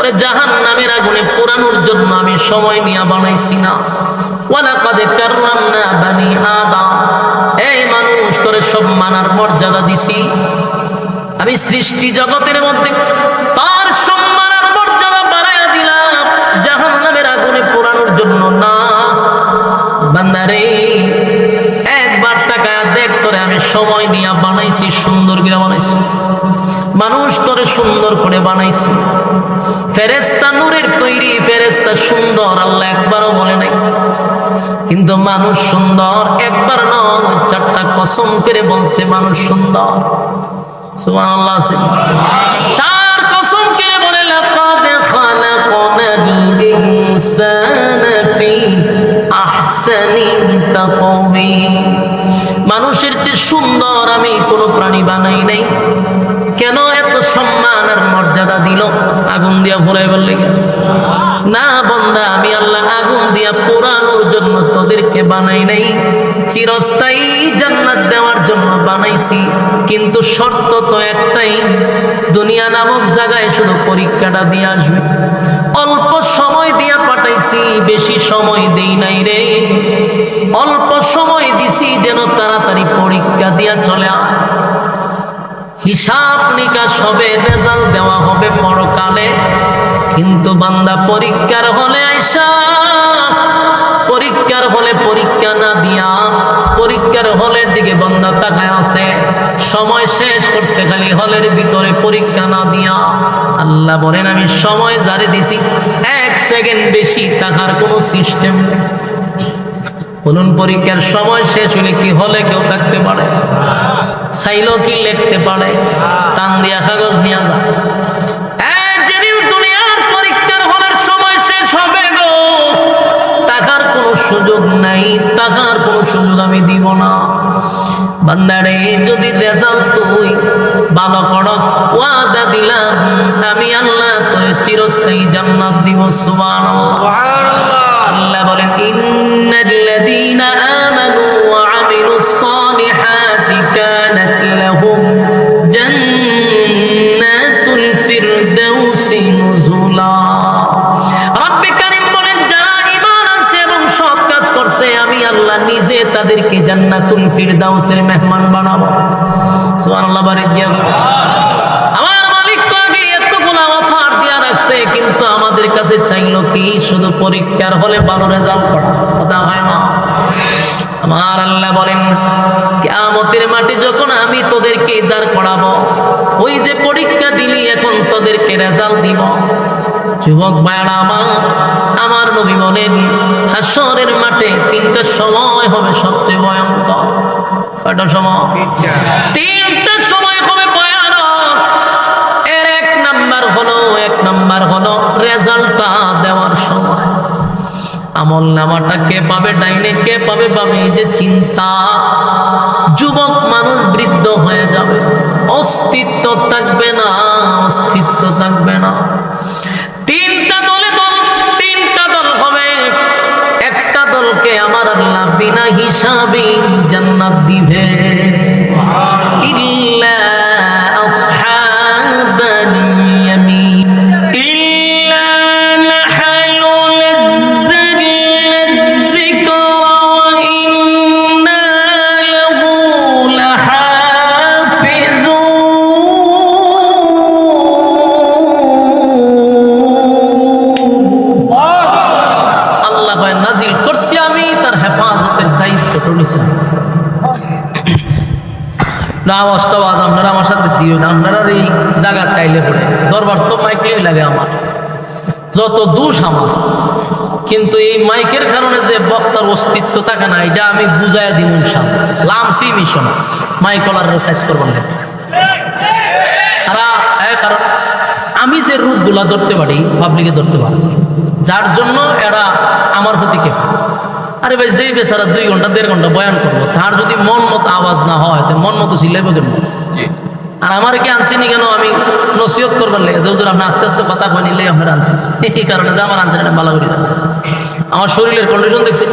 তোরে জাহান্নামের আগুনে পোড়ানোর জন্য আমি সময় নিয়ে বানাইছি না। ওয়ালাকাদ কাররামনা বানি আদম, এই মানুষ তোরে সম্মান আর মর্যাদা দিছি আমি সৃষ্টি জগতের মধ্যে, তার সম্মান আর মর্যাদা বাড়াইয়া দিলাম জাহান্নামের আগুনে পোড়ানোর জন্য না। বান্দারে একবার তাকায়া দেখ, তোরে আমি সময় নিয়ে বানাইছি, সুন্দর করে বানাইছি। মানুষ তোরে সুন্দর করে বানাইছি। ফেরেশতা নূরের তৈরি, ফেরেশতা সুন্দর, আল্লাহ একবারও বলে নাই। কিন্তু মানুষ সুন্দর একবার নয়, 4টা কসম করে বলছে মানুষ সুন্দর। সুবহানাল্লাহ। 4 কসম করে বলে লাকাদ খালাকনাল ইনসানা ফি আহসানি তাকওয়িম, মানুষের চেয়ে সুন্দর আমি কোনো প্রাণী বানাই নাই। কেন এত সম্মান আর মর্যাদা দিল? আগুন দিয়া পোড়াই বললে না বন্দা, আমি আল্লাহ আগুন দিয়া পোড়ানোর জন্য তোদেরকে বানাই নাই, চিরস্থায়ী জান্নাত দেওয়ার জন্য বানাইছি। কিন্তু শর্ত তো একটাই, দুনিয়া নামক জায়গায় শুধু পরীক্ষাটা দিয়ে আসবে। অল্প সময় দিয়া পাঠাইছি, বেশি সময় দেই নাই রে। অল্প সময় দিছি যেন তাড়াতাড়ি পরীক্ষা দিয়া চলে আয়। হিসাব নিকাশ হবে, রেজাল্ট দেওয়া হবে পরকালে। কিন্তু বান্দা পরীক্ষার হলে আইসা, পরীক্ষার হলে পরীক্ষা না দিয়া পরীক্ষার হলের দিকে বান্দা তাকায় আছে, সময় শেষ করছে খালি হলের ভিতরে পরীক্ষা না দিয়া। আল্লাহ বলেন আমি সময় জারি দিছি, 1 সেকেন্ড বেশি থাকার কোনো সিস্টেম নেই। বলুন পরীক্ষার সময় শেষ হলে কি হলে কেউ থাকতে পারে? চাইলো কি লিখতে পারে? টান দিয়া কাগজ নিয়ে যা। যেদিন দুনিয়ার পরীক্ষার হলের সময় শেষ হবে গো, টাকার কোনো সুযোগ নাই, টাকার কোনো সুযোগ আমি দিব না। বান্দারে যদি রেজাল্ট তুই ভালো করস, ওয়াদা দিলাম আমি আল্লাহ তোর চিরস্থায়ী জান্নাত দিব। সুবহানাল্লাহ। আল্লাহ বলেন ইন্নাল্লাযীনা আমানু ওয়া আমিলুস সালিহাতি কানাত লাহুম জান্নাতুল ফিরদাউসি নুজুলা। রব্বে কারীম বলেন যারা ঈমান আনছে এবং সৎ কাজ করছে আমি আল্লাহ নিজে তাদেরকে জান্নাতুল ফিরদাউসের মেহমান বানাবো। সুবহানাল্লাহ। বাড়ি দিয়া আমার মালিক তো আগে এতগুলো অফার দিয়া রাখছে, কিন্তু আমাদের কাছে চাইলো কি? শুধু পরীক্ষার হলে ভালো রেজাল্ট করা। কথা হয় না? আমার আল্লাহ বলেন কিয়ামতের মাঠে যখন আমি তোদেরকে দাঁড় করাবো, ওই যে পরীক্ষা দিলি এখন তোদেরকে রেজাল্ট দিব। যুবক ভাইরা আমার নবী বলেন হাশরের মাঠে 3টা সময় হবে সবচেয়ে ভয়ঙ্কর। কয়টা সময়? 3টা সময় হবে ভয়ানক। এর 1 নাম্বার হলো রেজাল্টটা দেওয়ার সময়। আমল নামাটা কে পাবে ডাইনে, কে পাবে বামে, এই যে চিন্তা। যুবক মানুষ বৃদ্ধ হয়ে যাবে, অস্তিত্ব থাকবে না, অস্তিত্ব থাকবে না। 3টা দল হবে। একটা দলকে আমার আল্লাহ বিনা হিসাবে জান্নাত দিবে, ইল্লা আসহাবাল ইয়ামিন। আওয়াজ আপনারা আমার সাথে দিও না, আপনারা এই জায়গা খাইলে পড়ে দরবার তো মাইকেই লাগে আমার, যত দোষ আমার। কিন্তু এই মাইকের কারণে যে বক্তার অস্তিত্ব থাকে না, এটা আমি বুঝাইয়া দিব ইনশাআল্লাহ। লামসি মিশন মাইকলার সাইজ করবেন। কারণ আমি যে রূপগুলা ধরতে পারি পাবলিকে ধরতে পারি, যার জন্য এরা আমার প্রতি কে। আরে ভাই যেই বেচারা 2 ঘন্টা 1.5 ঘন্টা বয়ান করবো, তার যদি মন মতো আওয়াজ না হয় তো মন মতো চিল্লাইব কেন? আর আমার কি আনছিনি কেন? আমি নসিহত করবার লেগে যে আপনি আস্তে আস্তে কথা কই নিলে আপনার আনছি, এই কারণে যে আমার আনছেন এটা ভালো করে দেন। আমার শরীরের কন্ডিশন দেখছি,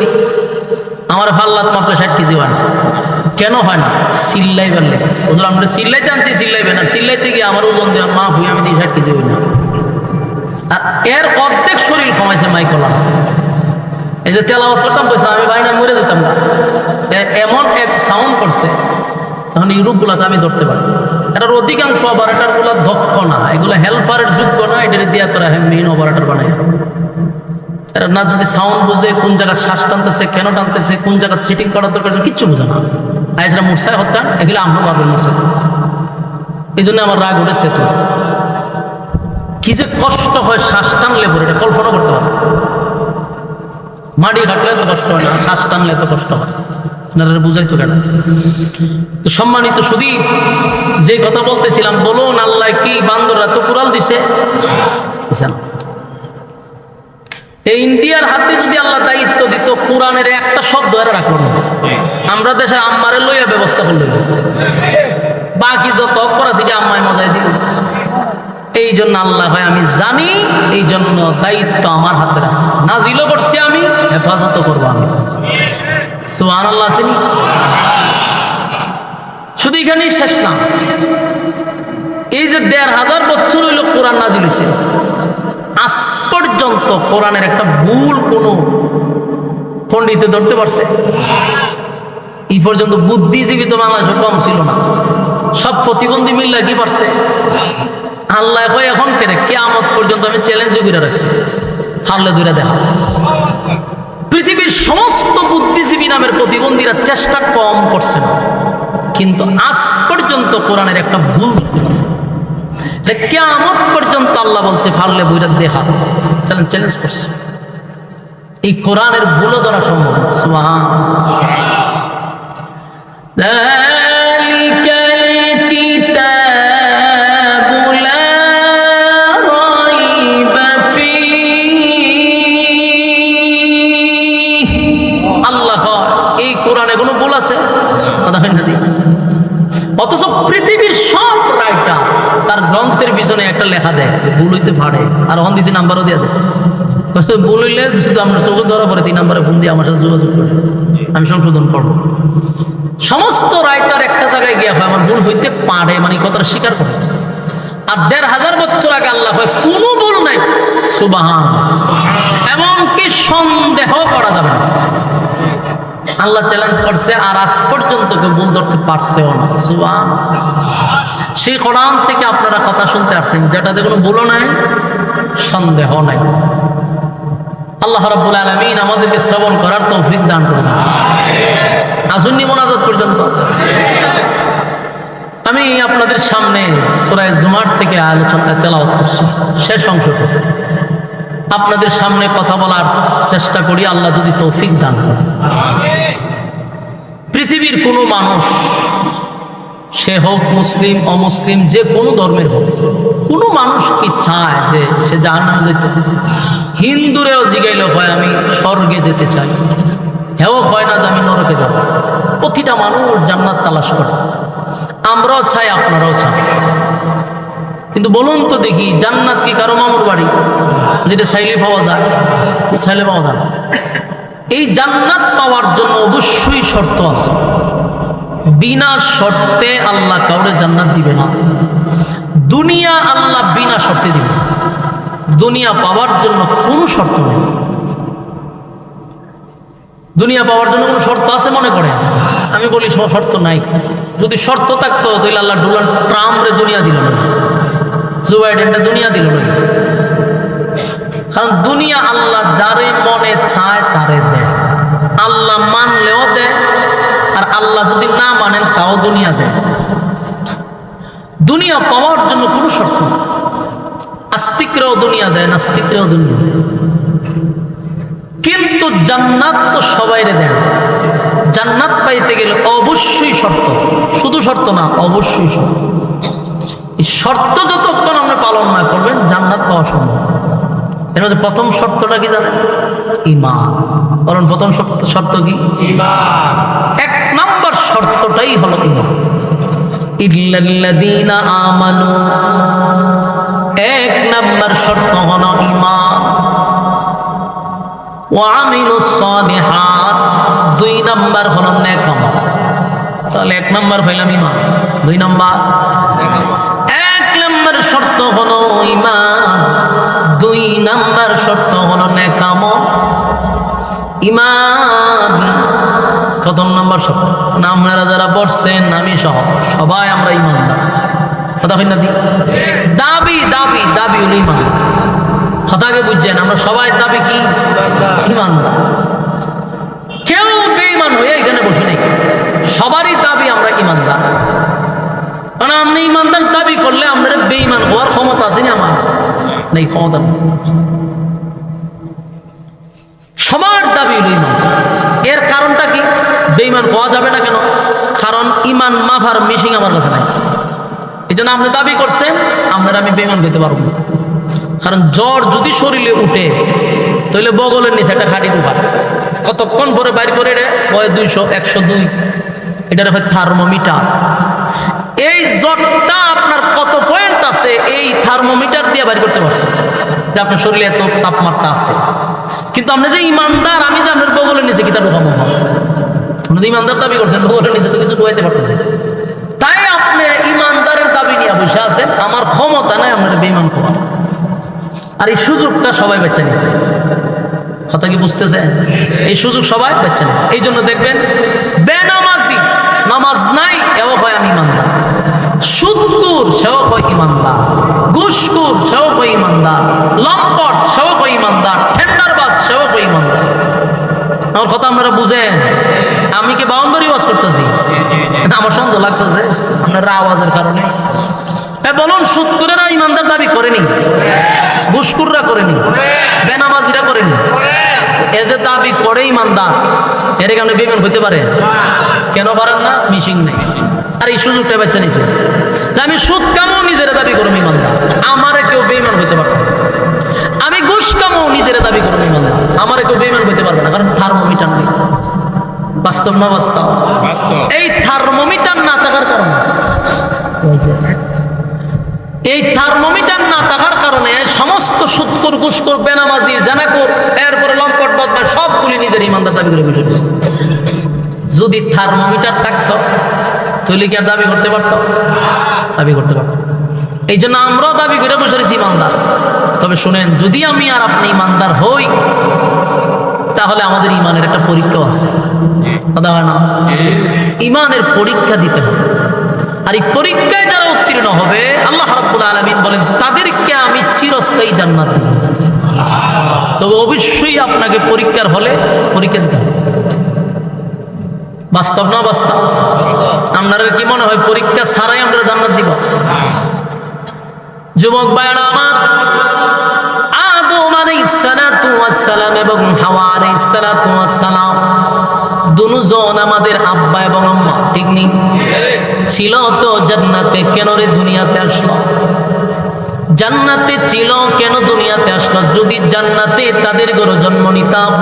আমার ফাল্লাত মাত্র 60 কেজি হয় না। কেন হয় না? চিল্লাইবার লেগে। আমরা চিল্লাইতে আনছি, চিল্লাইবেন। আর চিল্লাইতে গিয়ে আমার ওজন দেওয়ার মা হই আমি 60 কেজি হই না। আর এর অর্ধেক শরীর কমাইছে মাইকলা। এই যে তেলাওয়াত করতাম বলছিলাম আমি ভাই না মরে যেতাম না, এমন এক সাউন্ড করছে তখন ইউরোপগুলাতে আমি ধরতে পারি। এটার অধিকাংশ অপারেটর গুলা দক্ষ না, এগুলো হেল্পারের যোগ্য না, এটার দিয়া তোরা মেইন অপারেটর বানায়। এরা না যদি সাউন্ড বুঝে, কোন জায়গায় শ্বাস টানতেছে, কেন টানতেছে, কোন জায়গায় সিটিং করার দরকার, কিচ্ছু বুঝে না। আর এছাড়া মুরসায় হত্যা এগুলো আমরা পারবেন মুরসা। এই জন্য আমার রাগ উঠেছে। তো কি যে কষ্ট হয় শ্বাস টানলে পরে, এটা কল্পনা করতে পারে। মাটি ঘাটলে এত কষ্ট হয় না, শ্বাস টানলে এত কষ্ট হয়। আপনারা বুঝাই তো কেন? তো সম্মানিত শুধু যে কথা বলতেছিলাম, বলুন আল্লাহ কি বান্দররা তো কুড়াল দিছে না? এই ইন্ডিয়ার হাতে যদি আল্লাহ দায়িত্ব দিত, কোরআনের একটা শব্দ এরা রাখলো না, আমরা দেশে আম্মারে লইয়া ব্যবস্থা করলে বাকি যত করাছি যে আম্মায় মজায় দিল। এই জন্য আল্লাহ ভাই আমি জানি, এই জন্য দায়িত্ব আমার হাতে রাখছি, নাজিলও করছি আমি, হেফাজত করবো আমি। সুবহানাল্লাহ। শুধু এখানেই শেষ না, এই যে ১৫০০ বছর হইল কোরআন নাজিল হয়েছে, আজ পর্যন্ত কোরআনের একটা ভুল কোনো পণ্ডিতে ধরতে পারছে? এই পর্যন্ত বুদ্ধিজীবী তো বাংলাদেশে কম ছিল না, সব প্রতিবন্ধী মিল্লা কি পারছে? আল্লাহ কয় এখন কেন কিয়ামত পর্যন্ত আমি চ্যালেঞ্জ করে রাখছি, হারলে দুইটা দেখা। পৃথিবীর সমস্ত বুদ্ধিজীবী নামের প্রতিবন্ধীরা চেষ্টা কম করছে না, কিন্তু আজ পর্যন্ত কোরআনের একটা ভুল করছে। কিয়ামত পর্যন্ত আল্লাহ বলছে ফারলে বইরা দেখা, চ্যালেঞ্জ করছে। এই কোরআনের ভুলও ধরা সম্ভব না। সুবহানাল্লাহ। অথচ পৃথিবীর সব রাইটার তার গ্রন্থের পিছনে একটা লেখা দেয় যে ভুল হইতে পারে, আর অন দিচ্ছে নাম্বারও দিয়ে দেয়। ভুল হইলে শুধু আমরা চোখে ধরা পরে ৩ নাম্বারে ফোন দিয়ে আমার সাথে যোগাযোগ করে আমি সংশোধন করবো। সমস্ত রাইটার একটা জায়গায় গিয়ে হয় আমার ভুল হইতে পারে, মানে কথাটা স্বীকার করে। আর ১৫০০ বছর আগে আল্লাহ হয় কোনো ভুল নাই, সুবহানাল্লাহ, এমনকি সন্দেহ করা যাবে না। আল্লাহ চ্যালেঞ্জ করছে, আর আজ পর্যন্ত কেউ ভুল ধরতে পারছেও না। সুবহানাল্লাহ। সেই কোরআন থেকে আপনারা কথা শুনতে আসছেন যেটাতে কোনো ভুলও নাই, সন্দেহ নাই। আল্লাহ রাব্বুল আলামিন আমাদেরকে শ্রবণ করার তৌফিক দান করুন। আসুননি মোনাজাত পর্যন্ত। আমি আপনাদের সামনে সূরা জুমার থেকে আলোচনা তেলাওয়াত করছি, শেষ অংশটা আপনাদের সামনে কথা বলার চেষ্টা করি, আল্লাহ যদি তৌফিক দান করে। পৃথিবীর কোনো মানুষ, সে হোক মুসলিম অমুসলিম, যে কোনো ধর্মের হোক, কোনো মানুষ কি চায় যে সে জাহান্নামে যেতে? হিন্দুরেও জিগাইলে হয় আমি স্বর্গে যেতে চাই, হেও হয় না যে আমি নরকে যাব। প্রতিটা মানুষ জান্নাত তালাশ করে, আমরাও চাই, আপনারাও চান। কিন্তু বলুন তো দেখি, জান্নাত কি কারো মামুর বাড়ি যেটা চাইলে পাওয়া যায়? চাইলে পাওয়া যায় না। এই জান্নাত পাওয়ার জন্য অবশ্যই শর্ত আছে। বিনা শর্তে আল্লাহ কাউরে জান্নাত দিবে না। দুনিয়া আল্লাহ বিনা শর্তে দিবে। দুনিয়া পাওয়ার জন্য কোনো শর্ত নেই। দুনিয়া পাওয়ার জন্য কোনো শর্ত আছে মনে করে? আমি বলি শর্ত নাই। যদি শর্ত থাকতো তাহলে আল্লাহ ডোনাল্ড ট্রাম্পরে দুনিয়া দিল না, জো বাইডেনটা দুনিয়া দিল না। কারণ দুনিয়া আল্লাহ যারে মনে চায় তারে দেয়। আল্লাহ মানলেও দেয়, আর আল্লাহ যদি না মানেন তাও দুনিয়া দেয়। দুনিয়া পাওয়ার জন্য কোনো শর্ত নেই। আস্তিকরাও দুনিয়া দেয়, নাস্তিকরাও দুনিয়া দেয়। কিন্তু জান্নাত তো সবাইরে দেন। জান্নাত পাইতে গেলে অবশ্যই শর্ত, শুধু শর্ত না, অবশ্যই শর্ত। এই শর্ত যতক্ষণ আপনি পালন না করবেন জান্নাত পাওয়া সম্ভব। এর মধ্যে প্রথম শর্তটা কি জানেন? ঈমান। কারণ প্রথম শর্ত কি? ঈমান। ১ নাম্বার শর্তটাই হলো ঈমান। ইল্লাল্লাযীনা আমানু, ১ নাম্বার শর্ত হলো ঈমান। ওয়া আমিলুস সালিহাত, ২ নাম্বার হলো নেক আমল। তাহলে ১ নাম্বার পাইলাম ঈমান, ২ নাম্বার ১ নাম্বার শর্ত হলো ঈমান, ২ শর্ত হলো নেক আমল, ঈমান। কত নম্বর শর্ত? না আপনারা যারা পড়ছেন আমি সহ সবাই আমরা ঈমানদার। কথা কই না দি? দাবি দাবি দাবি হলো ঈমানদার। কথাকে বুঝছেন? আমরা সবাই দাবি কি? ঈমানদার। কেউ বেঈমান হয়ে এখানে বসে নেই, সবারই দাবি আমরা ঈমানদার। কারণ আপনি ঈমানদার দাবি করলে আপনার বেঈমান হওয়ার ক্ষমতা আছে না? আমার নেই ক্ষমতা। সবার দাবি হলো ঈমানদার। এর কারণটা কি? বেঈমান হওয়া যাবে না কেন? কারণ ঈমান মাফার মিশিং আমার কাছে নাই। এই জন্য আপনি দাবি করছেন আপনার আমি বেঈমান হইতে পারবো না। কারণ জ্বর যদি শরীরে উঠে তাহলে বগলের নিচে একটা খাটি ঢুকা, কতক্ষণ পরে বাইর করে রে হয় 200 102, এটার হয় থার্মোমিটার। এই জ্বরটা আপনার কত পয়েন্ট আছে এই থার্মোমিটার দিয়ে বাইর করতে পারছে যে আপনার শরীরে এত তাপমাত্রা আছে। কিন্তু আপনি যে ইমানদার, আমি যে আপনার বগলের নিচে কিতা ঢোকাবো? আপনি যে ইমানদার দাবি করছেন, বগলের নিচে তো কিছু ঢোকাইতে পারতেছেন। তাই আপনি ইমানদারের দাবি নিয়ে বসে আছেন, আমার ক্ষমতা নাই আপনার বেঈমান হওয়ার। আর এই সুযোগটা সবাই বাচ্চা নিচ্ছে। কথা কি বুঝতেছেন? এই সুযোগ সবাই বাচ্চা নিচ্ছে। এই জন্য দেখবেন বেনামাজি, নামাজ নাই এও হয় আমি ইমানদার, সুদখোর সেও হয় ইমানদার, ঘুষখোর সেও হয় ইমানদার, লম্পট সেও হয় ইমানদার, টেন্ডারবাজ সেও হয় ইমানদার। আমার কথা আপনারা বুঝেন? আমি কি বাউন্ডারি ওয়াজ করতেছি? আমার সন্দেহ লাগতেছে আপনার আওয়াজের কারণে। বলুন, সুদখোরেরা ইমানদার দাবি করেনি? ঘুষখোররা করেনি? বেনামাজিরা করেনি? এ যে দাবি করে ইমানদার, এর কারণে বেঈমান হইতে পারে? কেন পারেন না? মিশিং নেই। আর এই সুযোগটা বাচ্চা নিছে যে আমি সুদ কামও নিজেরা দাবি করবো ইমানদার, আমারে কেউ বেঈমান হইতে পারবে না। আমি ঘুষ কামও নিজেরা দাবি করবো ইমানদার, আমারে কেউ বেঈমান হইতে পারবে না। কারণ থার্মোমিটার নেই। বাস্তব না বাস্তব? এই থার্মোমিটার না থাকার কারণে, এই থার্মোমিটার না থাকার কারণে সমস্ত সুদখোর, ঘুষখোর, বেনামাজি, জানাখোর, এরপরে লম্পট, বদমাশ সবগুলি নিজের ইমানদার দাবি করে বসে গেছে। যদি থার্মোমিটার থাকতো তাহলে কি আর দাবি করতে পারতো? দাবি করতে পারতো। এই জন্য আমরাও দাবি করে বসে রয়েছি ইমানদার। তবে শুনেন, যদি আমি আর আপনি ইমানদার হই তাহলে আমাদের ইমানের একটা পরীক্ষাও আছে। কথা হয় না? ইমানের পরীক্ষা দিতে হবে। আর এই পরীক্ষায় যারা উত্তীর্ণ হবে, আল্লাহ রাব্বুল আলামিন বলেন তাদেরকে আমি চিরস্থায়ী জান্নাত দেব। তবে অবশ্যই আপনাকে পরীক্ষার হলে পরীক্ষা দিতে হবে। বাস্তব না বাস্তব? আপনারা কি মনে হয় পরীক্ষা ছাড়াই আমরা জান্নাত দিব? যুবক ভাইরা আমার, আদম আলাইহিস সালাতু ওয়াস সালাম এবং হাওয়া আলাইহিস সালাতু ওয়াস সালাম দুজন আমাদের আব্বা এবং আম্মা, ঠিক নেই? ছিল তো জান্নাতে, কেন রে দুনিয়াতে আসলো? জান্নাতে ছিল, কেন দুনিয়াতে আসলো? যদি জান্নাতে তাদের ঘরে জন্ম নিতাম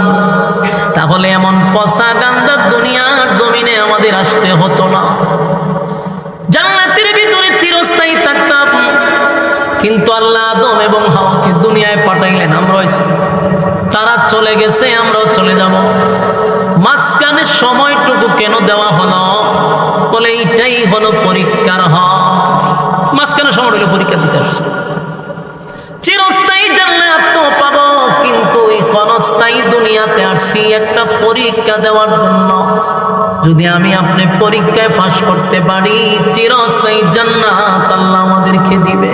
তাহলে এমন পচা গান্দা দুনিয়ার জমিনে আমাদের আসতে হতো না। জান্নাতের ভিতরে চিরস্থায়ী থাকতাম। কিন্তু আল্লাহ আদম এবং হাওয়াকে দুনিয়ায় পাঠাইলেন, আমরা হয়েছি, তারা চলে গেছে, আমরাও চলে যাব। মাঝখানে সময়টুকু কেন দেওয়া হলো? বলে এইটাই হলো পরীক্ষার হক। মাঝখানে সময় হলো পরীক্ষা দিতে আসছে। চিরস্থায়ী জান্নাত তো পাবো, কিন্তু এই ক্ষণস্থায়ী দুনিয়াতে আসছি একটা পরীক্ষা দেওয়ার জন্য। যদি আমি আপনি পরীক্ষায় পাস করতে পারি, চিরস্থায়ী জান্নাত আল্লাহ আমাদেরকে দিবে।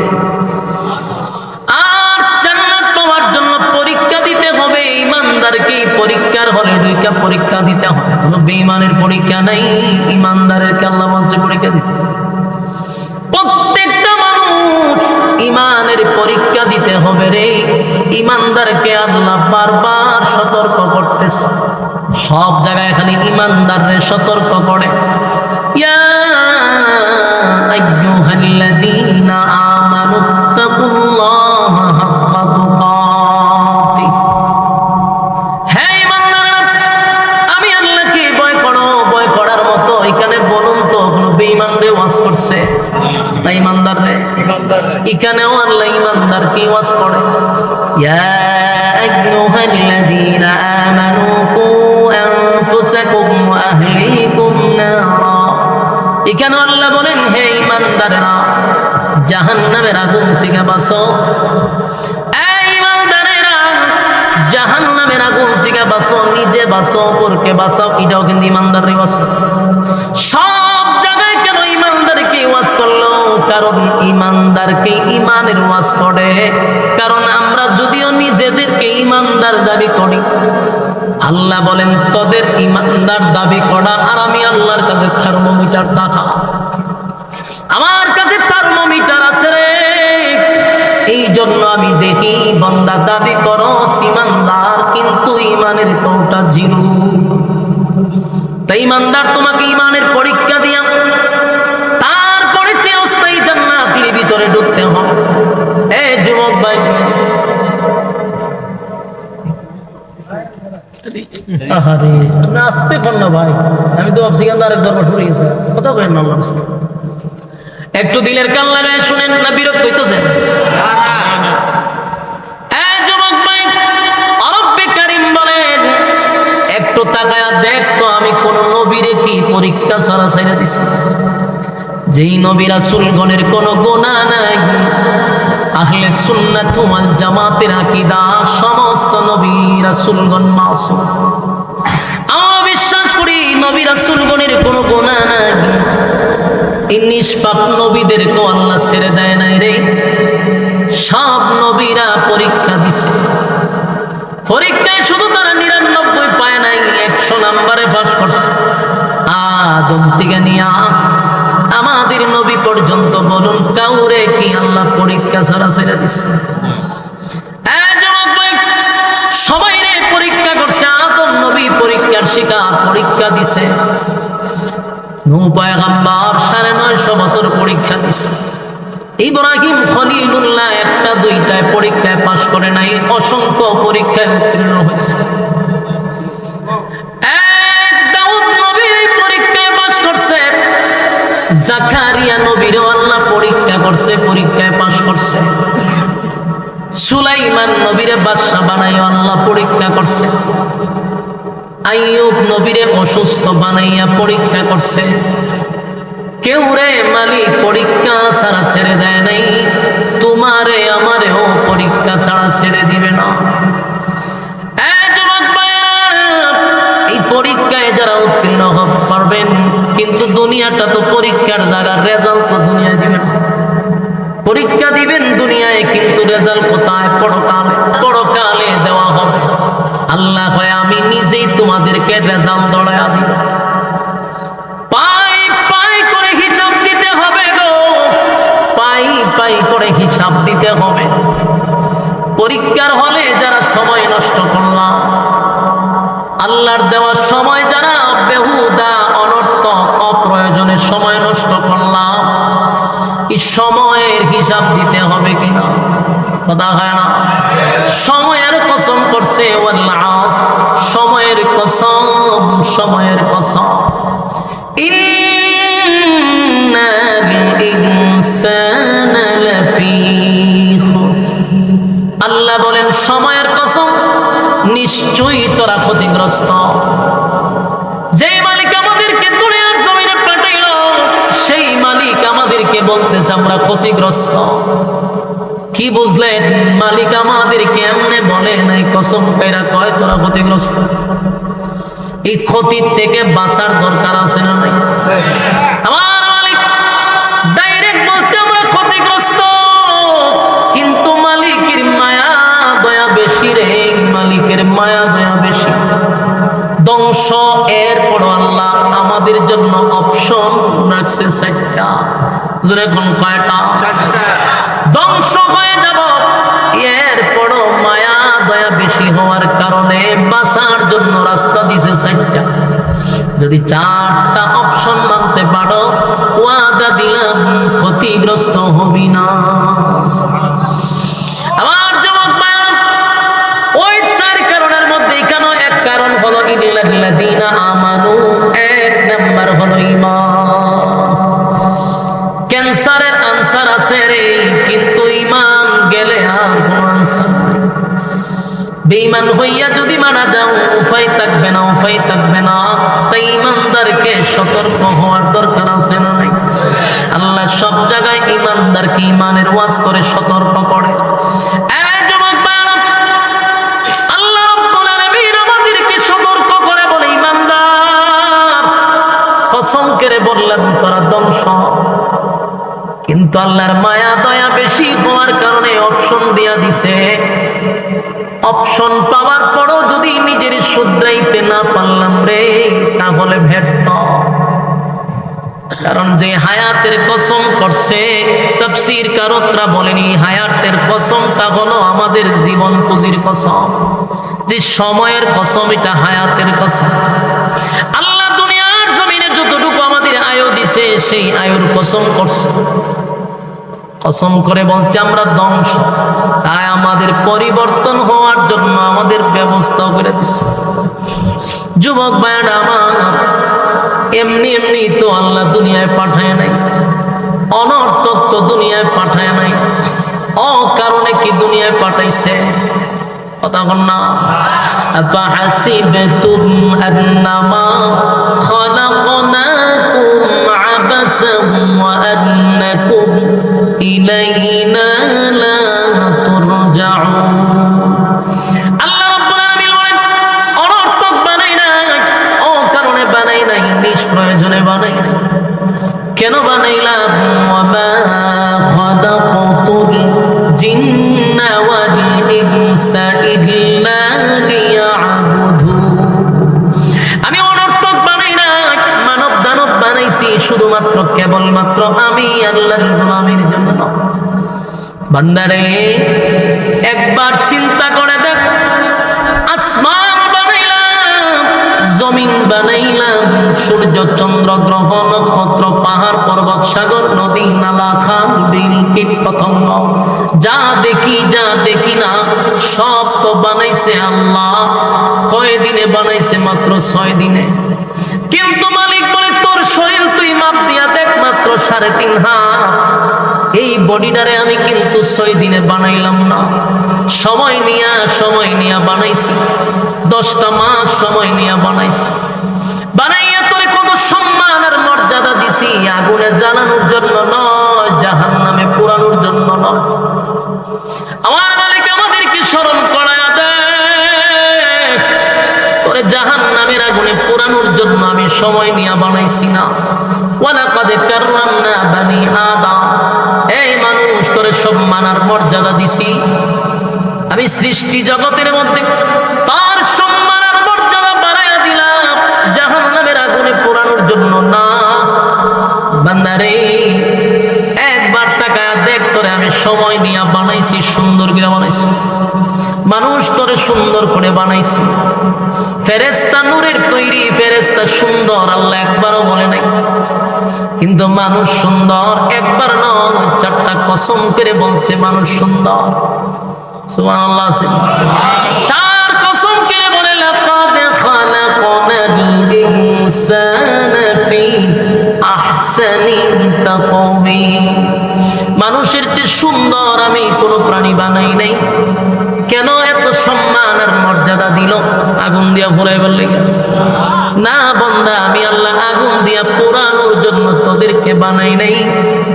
আর জান্নাত পাওয়ার জন্য পরীক্ষা দিতে হবে। ইমানদারকে পরীক্ষার হলে দুইটা পরীক্ষা দিতে হবে, কোনো বেঈমানের পরীক্ষা নাই। ইমানদারেরকে আল্লাহ বলছে পরীক্ষা দিতে। প্রত্যেকটা মানুষ ইমানের পরীক্ষা দিতে হবে রে। ইমানদারকে আল্লাহ বারবার সতর্ক করতেছে, সব জায়গায় খালি ইমানদাররে সতর্ক করে। ইয়া আইয়ুহাল্লাযীনা আমানুত্তাকুল্লাহা হাক্কা তুকাতিহ। হে ইমানদাররা, আমি আল্লাহকে ভয় করো। ভয় করার মতো এখানে বলুন তো কোনো বেঈমানরে ওয়াজ করছে? না ইমানদাররে? এখানেও আল্লাহ ইমানদারকে ওয়াজ করে। ইয়া আইয়ুহাল্লাযীনা আমানু কু আনফুসাকুম ওয়া আহলিকুম নারা। এখানে আল্লাহ বলেন, হে ইমানদাররা, জাহান্নামের আগুন থেকে বাঁচো। এই ইমানদারেরা, জাহান্নামের আগুন থেকে বাঁচো, নিজে বাঁচো, অপরকে বাঁচাও, এটাও কিন্তু ইমানদারের ওয়াজ করে। সব জায়গায় কেন ইমানদারকে ওয়াজ করলো? কারণ ইমানদারকে ইমানের ওয়াজ করে। কারণ আমরা যদিও নিজেদেরকে ইমানদার দাবি করি, আল্লাহ বলেন তোদের ইমানদার দাবি করা আর আমি আল্লাহর কাছে থার্মোমিটার দেখা। আমার কাছে থার্মোমিটার আছে রে, এই জন্য আমি দেখি বান্দা দাবি করো ইমানদার, কিন্তু ইমানের কোটা জিরো। তাই ইমানদার তোমাকে ইমানের পরীক্ষা দিয়া তারপরে চিরস্থায়ী জান্নাতের ভিতরে ঢুকতে হবে। এই যুবক ভাই, আহারে তুমি আসতে পার না ভাই, আমি তো ভাবছি কেন আরেক দরবার শুরু গেছে, কথা বলেন না। একটু দিলের কান লাগায় শুনেন না, বিরক্ত হইতেছেন? যুবক ভাই, রব্বে কারীম বলেন একটু তাকায়া দেখ তো আমি কোন নবীরে কি পরীক্ষা ছাড়া ছেড়ে দিছি? যেই নবী রাসূলগণের কোনো গুনাহ নাই। আহলে সুন্নাত ওয়াল জামাতের আকীদা, সমস্ত নবী রাসূলগণ মাসুম। আমি বিশ্বাস করি নবী রাসূলগণের কোনো গুনাহ নাই। এই নিষ্পাপ নবীদেরকে আল্লাহ ছেড়ে দেয় নাই রে। সব নবীরা পরীক্ষা দিছে। পরীক্ষায় শুধু তারা 99 পায় নাই, 100 নম্বরে পাস করছে। আদম থেকে নিয়া আমাদের নবী পর্যন্ত বলুন কাউরে কি আল্লাহ পরীক্ষা ছাড়া ছেড়ে দিছে? সবাই রে পরীক্ষা করছে। আদম নবী পরীক্ষার শিকার, পরীক্ষা দিছে। নূহ পয়গম্বর 950 বছর পরীক্ষা দিছে। ইব্রাহিম খলিলুল্লাহ একটা দুইটায় পরীক্ষায় পাশ করে নাই, অসংখ্য পরীক্ষায় উত্তীর্ণ হয়েছে। দাউদ নবী পরীক্ষায় পাশ করছে। জাকারিয়া নবীরও আল্লাহ পরীক্ষা করছে, পরীক্ষায় পাশ করছে। সুলাইমান নবীরে বাদশা বানাইয়া আল্লাহ পরীক্ষা করছে। আইয়ুব নবীরে অসুস্থ বানাইয়া পরীক্ষা করছে। কেউ রে মালিক পরীক্ষা ছাড়া ছেড়ে দেয় নাই, তোমারে আমারেও পরীক্ষা ছাড়া ছেড়ে দিবে না। এই পরীক্ষায় যারা উত্তীর্ণ হতে পারবেন, কিন্তু দুনিয়াটা তো পরীক্ষার জায়গা, রেজাল্ট তো দুনিয়ায় দিবেন। পরীক্ষা দিবেন দুনিয়ায়, কিন্তু রেজাল্ট কোথায়? পরকালে। পরকালে দেওয়া হবে। আল্লাহ কয় আমি নিজেই তোমাদেরকে রেজাল্ট দড়ায়া দিব। পাই পাই করে হিসাব দিতে হবে গো, পাই পাই করে হিসাব দিতে হবে। পরীক্ষার হলে যারা সময় নষ্ট করলাম, আল্লাহর দেওয়ার সময় যারা বেহুদা অনর্থক অপ্রয়োজনে সময় নষ্ট করলাম, এই সময়ের হিসাব দিতে হবে কিনা? কথা হয় না? সময়ের কসম করছে, সময়ের কসম, সময়ের কসম। ইন্নাল ইনসানা লাফি খুসর। আল্লাহ বলেন সময়ের কসম, নিশ্চয়ই তোরা ক্ষতিগ্রস্ত। যে মালিক আমাদেরকে দুনিয়ার জমিনে পাঠাইল, সেই মালিক আমাদেরকে বলতেছে আমরা ক্ষতিগ্রস্ত। কি বুঝলেন? মালিক আমাদেরকে এমনি বলে নাই, কসম কইরা কয় তোরা ক্ষতিগ্রস্ত। এই ক্ষতির থেকে বাঁচার দরকার আছে না নাই? আমার মালিক ডাইরেক্ট বলছে আমরা ক্ষতিগ্রস্ত, কিন্তু মালিকের মায়া দয়া বেশি রে। মালিকের মায়া দয়া বেশি। ধ্বংস এরপর আল্লাহ আমাদের জন্য অপশন রাখছে 4টা। এখন কয়টা? ধ্বংস হয়ে যাব, এরপরও মায়া দয়া বেশি হওয়ার কারণে বাঁচার জন্য রাস্তা দিছে 4টা। যদি 4টা অপশন মানতে পারো, ওয়াদা দিলাম ক্ষতিগ্রস্ত হবি না। আমার যুবক ভাইরা, ওই 4 কারণের মধ্যে এখানে এক কারণ হলো ইল্লাল্লাযীনা আমানু। 1 নাম্বার হলো ঈমান। ক্যান্সারের আনসার আছে রে, কিন্তু ঈমান গেলে আর কোনো আনসার নাই। বেঈমান হইয়া যদি মারা যাও, উপায় থাকবে না, উপায় থাকবে না। তাই ঈমানদারকে সতর্ক হওয়ার দরকার আছে না নাই? আল্লাহ সব জায়গায় ঈমানদারকে ঈমানের ওয়াজ করে সতর্ক করে। আল্লাহ রাব্বুল আলামিন করে বললাম তোরা ধ্বংস, কিন্তু আল্লাহর মায়া দয়া বেশি হওয়ার কারণে অপশন দিয়া দিছে। অপশন পাওয়ার পরও যদি নিজের শুধরাইতে না পারলাম রে, তাহলে ব্যর্থ। কারণ যে হায়াতের কসম করছে, তাফসীর কারকরা বলেনি হায়াতের কসমটা হলো আমাদের জীবন পুঁজির কসম, যে সময়ের কসম, এটা হায়াতের কসম। আল্লাহ দুনিয়ার জমিনে যতটুকু আমাদের আয়ু দিছে সেই আয়ুর কসম করছে, কসম করে বলছে আমরা ধ্বংস। তাই আমাদের পরিবর্তন হওয়ার জন্য আমাদের ব্যবস্থা করে দিছে। যুবক ভাইরা আমার, এমনি এমনি তো আল্লাহ দুনিয়ায় পাঠায় নাই, অনর্থক তো দুনিয়ায় পাঠায় নাই, অকারণে কি দুনিয়ায় পাঠাইছে? কথা বল না। আফাহাসিবতুম আন্নামা খালাকনাকুম আবাসাম ওয়া আন্নাকুম ইলাইনা লা তুরজাউন। আল্লাহ রাব্বুল আলামিন বলেন, অনর্থক বানাই নাই, অকারণে বানাই নাই, নিষ্প্রয়োজনে বানাই নাই। কেন বানাইলাম? ওয়া মা খালাকতুল জিন্না ওয়াল ইনসা ইল্লা লিয়াবুদুন। আমি অনর্থক বানাই না, মানব দানব বানাইছি শুধুমাত্র কেবলমাত্র আমি আল্লাহর গোলামির জন্য। বান্দারে একবার চিন্তা করে দেখ, আসমান বানাইলাম, জমিন বানাইলাম, সূর্য চন্দ্র গ্রহ নক্ষত্র পাহাড় পর্বত সাগর নদী নালা খাল বিল কীট পতঙ্গ, যা দেখি যা দেখি না সব তো বানাইছে আল্লাহ। কয় দিনে বানাইছে? মাত্র 6 দিনে। কিন্তু মালিক বলে তোর শরীর তুই মাপ দিয়া দেখ, মাত্র 3.5 হাত। এই বডিটারে আমি কিন্তু 6 দিনে বানাইলাম না, সময় নিয়া বানাইছি। 10টা মাস সময় নিয়ে বানাইছি। বানাইয়া তোরে কত সম্মান আর মর্যাদা দিছি, আগুনে জ্বালানোর জন্য নয়, জাহান্নামে পোড়ানোর জন্য নয়। আমার মালিক আমাদেরকে স্মরণ করায়া দেয়, তোরে জাহান্নামের আগুনে পোড়ানোর জন্য আমি সময় নিয়ে বানাইছি না। ওয়ালাকাদ কাররামনা বানি আদম, এই মানুষ তোরে সম্মান আর মর্যাদা দিছি আমি সৃষ্টি জগতের মধ্যে, তার সম্মান আর মর্যাদা বাড়াইয়া দিলাম, জাহান্নামের আগুনে পোড়ানোর জন্য না। বান্দারে একবার তাকায়া দেখ, তোরে আমি সময় নিয়ে বানাইছি, সুন্দর করে বানাইছি। মানুষ তোরে সুন্দর করে বানাইছি। ফেরেশতা নূরের তৈরি, ফেরেশতা সুন্দর, আল্লাহ একবারও বলে নাই। কিন্তু মানুষ সুন্দর একবার নয়, 4টা কসম করে বলছে মানুষ সুন্দর। সুবহানাল্লাহ। 4 কসম করে বলে লাকাদ খালাকনাল ইনসানা ফি আহসানি তাকওয়িম। মানুষের চেয়ে সুন্দর আমি কোনো প্রাণী বানাই নাই। কেন এত সম্মান আর মর্যাদা দিল? আগুন দিয়া পোড়াই বললে না বান্দা, আমি আল্লাহ আগুন দিয়া পোড়ানোর জন্য তোদেরকে বানাই নাই,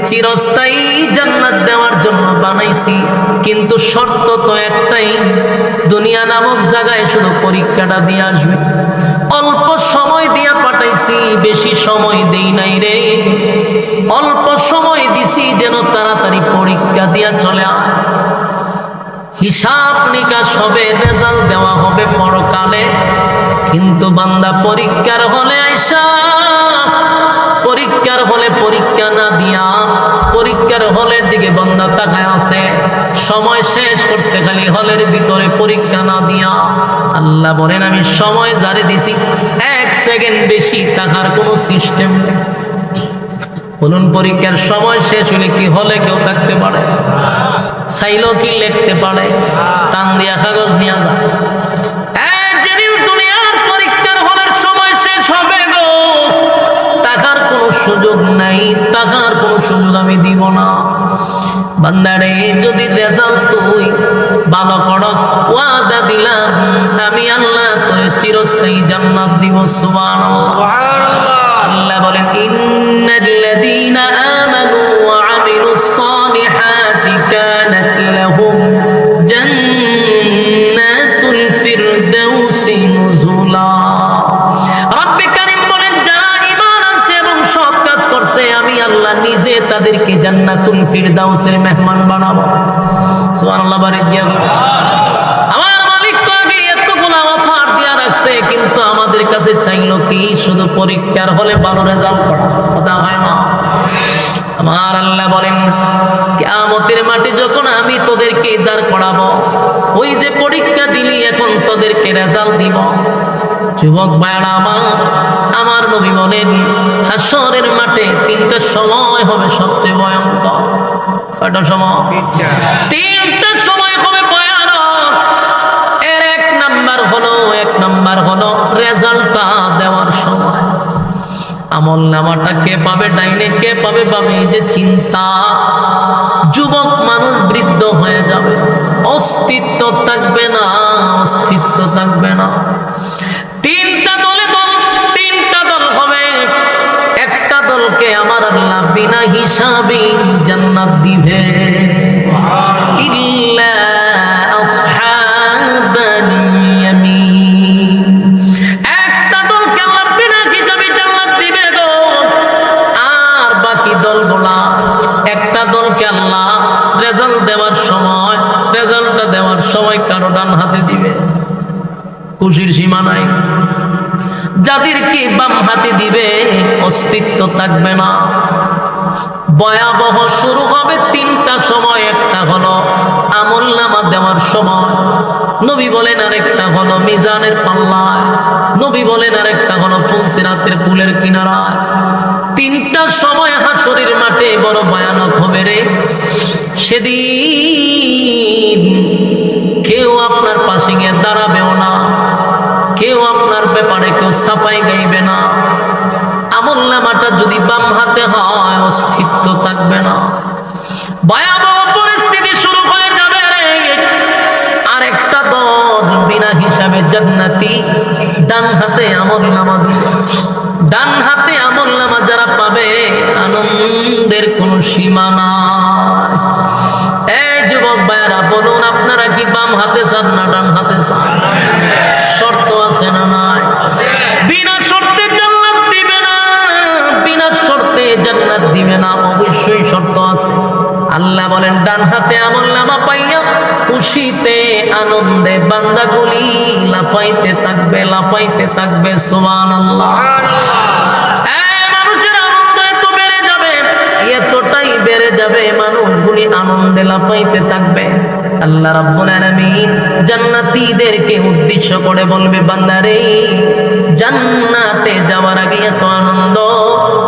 চিরস্থায়ী জান্নাত দেওয়ার জন্য বানাইছি। কিন্তু শর্ত তো একটাই, দুনিয়া নামক জায়গায় শুধু পরীক্ষাটা দিয়ে আসবে। অল্প সময় দিয়া পাঠাইছি, বেশি সময় দেই নাই রে। অল্প সময় দিছি যেন তাড়াতাড়ি পরীক্ষা দিয়া চলে আয়। হিসাব নিকাশ হবে, রেজাল্ট দেওয়া হবে পরকালে। কিন্তু বান্দা পরীক্ষার হলে আইসা, পরীক্ষার হলে পরীক্ষা না দিয়া পরীক্ষার হলের দিকে বান্দা তাকায় আছে, সময় শেষ করছে খালি হলের ভিতরে পরীক্ষা না দিয়া। আল্লাহ বলেন আমি সময় জারি দিছি, 1 সেকেন্ড বেশি থাকার কোনো সিস্টেম নেই। বলুন পরীক্ষার সময় শেষ হলে কি হলে কেউ থাকতে পারে? চাইলো কি লিখতে পারে? টান দিয়া কাগজ নিয়ে যা। যেদিন দুনিয়ার পরীক্ষার হলের সময় শেষ হবে গো, টাকার কোনো সুযোগ নাই, টাকার কোনো সুযোগ আমি দিব না। বান্দারে যদি রেজাল্ট তুই ভালো করস, ওয়াদা দিলাম আমি আল্লাহ তোরে চিরস্থায়ী জান্নাত দিব। সুবহানাল্লাহ। আল্লাহ বলেন ইন্নাল্লাযীনা আমানু ওয়া আমিলুস সালিহাতি কানাত লাহুম জান্নাতুল ফিরদাউসি নুজুলা। রব্বে কারীম বলেন যারা ঈমান আনছে এবং তাদেরকে জান্নাতুল ফিরদাউসের মেহমান বানাবো। সুবহানাল্লাহ, বাড়ি দিয়া আমার মালিক তো আগে এতগুলো অফার দিয়া রাখছে, কিন্তু আমাদের কাছে চাইলো কি? শুধু পরীক্ষার হলে ভালো রেজাল্ট করা। কথা হয় না? আমার আল্লাহ বলেন, কিয়ামতের মাঠে যখন আমি তোদেরকে দাঁড় করাবো, ওই যে পরীক্ষা দিলি এখন তোদেরকে রেজাল্ট দিব। যুবক ভাইরা আমার নবী বলেন, হাসরের মাঠে তিনটা সময় হবে সবচেয়ে ভয়ঙ্কর। কয়টা সময়? তিনটা সময় হবে ভয়ানক। এর এক নাম্বার হলো রেজাল্টটা দেওয়ার সময়। আমল নামাটা কে পাবে ডাইনে, কে পাবে বামে, এই যে চিন্তা। যুবক মানুষ বৃদ্ধ হয়ে যাবে, অস্তিত্ব থাকবে না, অস্তিত্ব থাকবে না। তিনটা দল হবে। একটা দলকে আমার আল্লাহ বিনা হিসাবে জান্নাত দিবে, ইল্লা আসহাবাল ইয়ামিন। একটা দলকে আল্লাহ বিনা হিসাবে জান্নাত দিবে গো। আর বাকি দলগুলা, একটা দলকে আল্লাহ রেজাল্টটা দেওয়ার সময় কারো ডান হাতে দিবে, খুশির সীমা নাই। যাদেরকে বাম হাতে দিবে অস্তিত্ব থাকবে না। ভয়াবহ শুরু হবে তিনটা সময়। একটা হলো আমল নামা দেওয়ার সময়, নবী বলেন, আরেকটা হলো মিজানের পাল্লায়, নবী বলেন, আরেকটা হলো ফুলসিরাতের পুলের কিনারায়। তিনটা সময় হাসরের মাঠে বড় ভয়ানক হবে রে। সেদিন কেউ আপনার পাশে গিয়ে দাঁড়াবেও না, কেউ আপনার ব্যাপারে কেউ সাফাই গাইবে না। আমল নামাটা যদি বাম হাতে হয় অস্তিত্ব থাকবে না। ভয়াবহ পরিস্থিতি শুরু হয়ে যাবে রে। আরেকটা দল বিনা হিসাবে জান্নাতি, ডান হাতে আমল নামা দিবে। ডান হাতে আমল নামা যারা পাবে, আনন্দের কোনো সীমা নাই। এই যুবক ভাইরা বলুন, আপনারা কি বাম হাতে চান না ডান হাতে চান? শর্ত আছে না নাই? বিনা শর্তে জান্নাত দিবে না, বিনা শর্তে জান্নাত দিবে না, অবশ্যই শর্ত আছে। আল্লাহ বলেন, ডান হাতে আমল নামা পাইয়া খুশিতে আনন্দে বান্দাগুলি লাফাইতে থাকবে। সুবহানাল্লাহ। মানুষের আনন্দ এত বেড়ে যাবে, এতটাই বেড়ে যাবে, মানুষগুলি আনন্দে লাফাইতে থাকবে। আল্লাহ রাব্বুল আলামিন জান্নাতীদেরকে উদ্দেশ্য করে বলবে, বান্দারে, জান্নাতে যাওয়ার আগে এত আনন্দ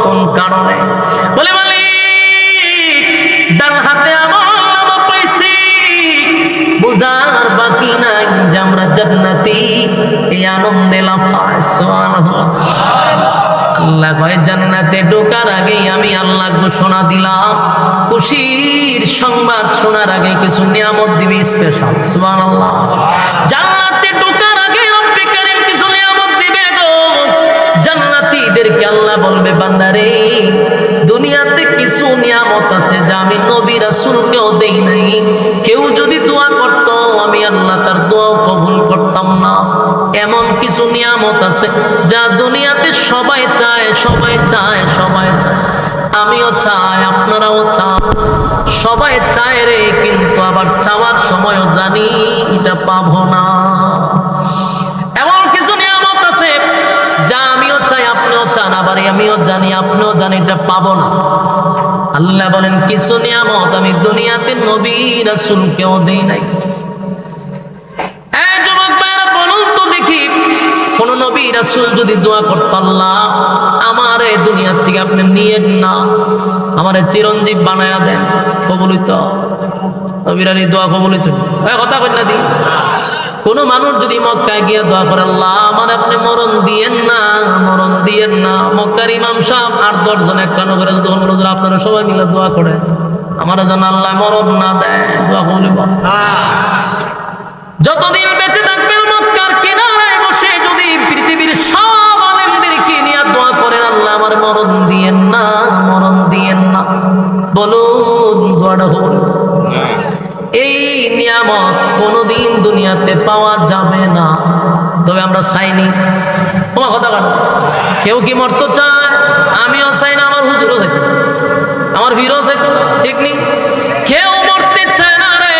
কোন কারণে? বলে, ডান হাতে আমল নামা পাইছি, বুঝার বাকি নাই যে আমরা জান্নাতি, এই আনন্দে লাফায়। সুবহানাল্লাহ। আল্লাহ কয়, জান্নাতে ঢোকার আগেই আমি আল্লাহ ঘোষণা দিলাম, খুশির সংবাদ শোনার আগে কিছু নিয়ামত দিবি স্পেশাল। সুবহানাল্লাহ। জান্নাতে ঢোকার আগে রব্বুল কারীম কিছু নিয়ামত দিবে গো। জান্নাতীদেরকে আল্লাহ বলবে, বান্দারে, দুনিয়াতে কিছু নিয়ামত আছে যা আমি নবী রাসূলকেও দেই নাই। কেউ যদি দোয়া করত, আমি আল্লাহ তার দোয়াও কবুল করতাম না। এমন কিছু নিয়ামত আছে যা দুনিয়াতে সবাই চায়। আমিও চাই, আপনারাও চান, সবাই চায় রে, কিন্তু আবার চাওয়ার সময়ও জানি এটা পাবো না। এমন কিছু নিয়ামত আছে যা আমিও চাই, আপনিও চান, আবার আমিও জানি, আপনিও জানি এটা পাবো না। আল্লাহ বলেন, কিছু নিয়ামত আমি দুনিয়াতে নবী রাসূলকেও দেই নাই। কোন নবী রাসূল যদি দোয়া করত, আল্লাহ আমারে দুনিয়ার থেকে আপনি নিয়েন না, আমারে চিরঞ্জীব বানায়া দেন, কবুল হইতো? নবীর দোয়া কবুল হইতো? কথা কই না দি? কোন মানুষ যদি মক্কায় গিয়ে দোয়া করে, আল্লাহ আমার আপনি মরণ দিয়েন না, মক্কার ইমাম সাহেব 8-10 জন একখানো করে যদি হুজুর আপনারা সবাই মিলে দোয়া করেন, আমার যেন আল্লাহ মরণ না দেয়, দোয়া কবুল হইব? যতদিন বেঁচে থাকবেন মক্কার কিনারায় বসে যদি পৃথিবীর সব আলেমদেরকে নিয়ে দোয়া করেন, আল্লাহ আমার মরণ দিয়েন না, বলুন দোয়াটা কবুল? এই নিয়ামত কোনোদিন দুনিয়াতে পাওয়া যাবে না। তবে আমরা চাইনি। তোমার কথা কাটা, কেউ কি মরতে চায়? আমিও চাই না, আমার হুজুরও চাই। আমার ভিড়ও চাইতো, ঠিক নেই? কেউ মরতে চায় না রে,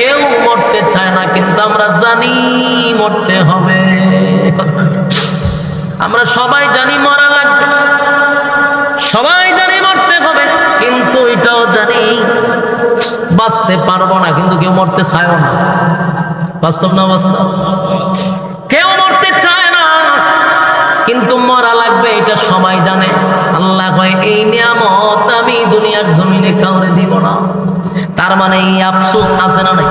কেউ মরতে চায় না, কিন্তু আমরা জানি মরতে হবে। আমরা সবাই জানি মরা লাগবে, সবাই জানি মরতে হবে, কিন্তু এটাও জানি বাঁচতে পারবো না, কিন্তু কেউ মরতে চায়ও না। বাস্তব না বাস্তব? কেউ মরতে চায় না, কিন্তু মরা লাগবে, এটা সবাই জানে। আল্লাহ কয় এই নিয়ামত আমি দুনিয়ার জমিনে কাউরে দিব না। তার মানে এই আফসোস আছে না নাই?